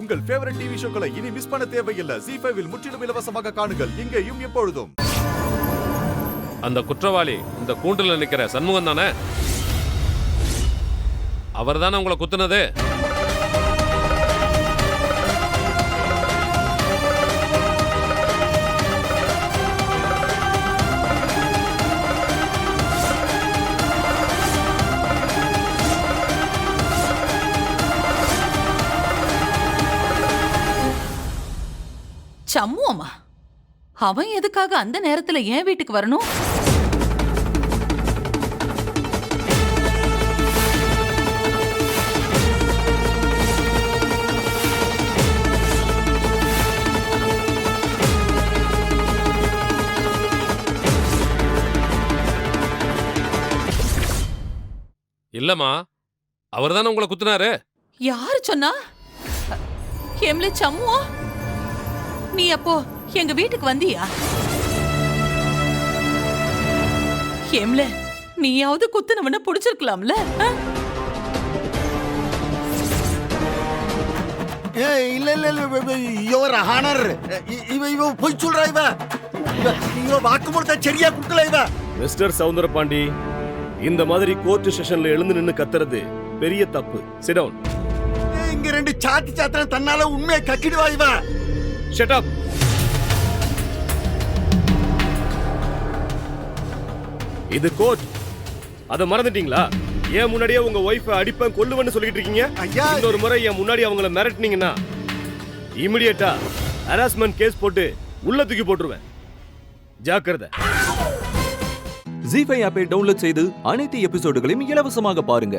உங்கள் favourite TV ஷோக்களை இனி miss பண்ண தேவையில்லை. ZEE5 இல் முற்றிலும் இலவசமாக காணுங்கள். இங்கேயும் எப்பொழுதும். அந்த குற்றவாளி இந்த கூண்டுல நிக்கிற சண்முகம் தானே? அவர் தானே உங்களை குத்துனது? சம்முவமா? அவன் எதுக்காக அந்த நேரத்துல என் வீட்டுக்கு வரணும்? இல்லம்மா, அவர் தானே உங்களை குத்துனாரு. யாரு சொன்னா? எம்ல சம்முவா, நீ அப்போ எங்க வீட்டுக்கு வந்தியா? எம்ல நீயாவது குத்துனவன புடிச்சிருக்கலாம்ல? இல்ல இல்ல இல்ல, யுவர் ஹானர், இவ போய் சொல்றா. இவ வாக்குமூலத்தை சரியா கொடுக்கல. இவ மிஸ்டர் சவுந்தரபாண்டி, இந்த மாதிரி கோர்ட் செஷன்ல எழுந்து நின்னு கத்துறது பெரிய தப்பு. Sit down. இங்க ரெண்டு சாத்தி சாத்திரம் தன்னால உண்மையை கக்கிடுவா. இவ ஷட் அப். இது கோர்ட். அத மறந்துட்டீங்களா? ஏன் முன்னாடியே உங்க ஒய்ஃபை அடிப்பேன் கொல்லுவேன்னு சொல்லிட்டு இருக்கீங்க. ஐயா, இன்னொரு முறை ஏன் முன்னாடி அவங்கள மிரட்டினீங்கன்னா இமிடியேட்டா ஹராஸ்மென்ட் கேஸ் போட்டு உள்ள தூக்கி போட்டுருவேன். ஜாக்கிரதை. ZEE5 ஆப்பை டவுன்லோட் செய்து அனைத்து எபிசோடுகளையும் இலவசமாக பாருங்க.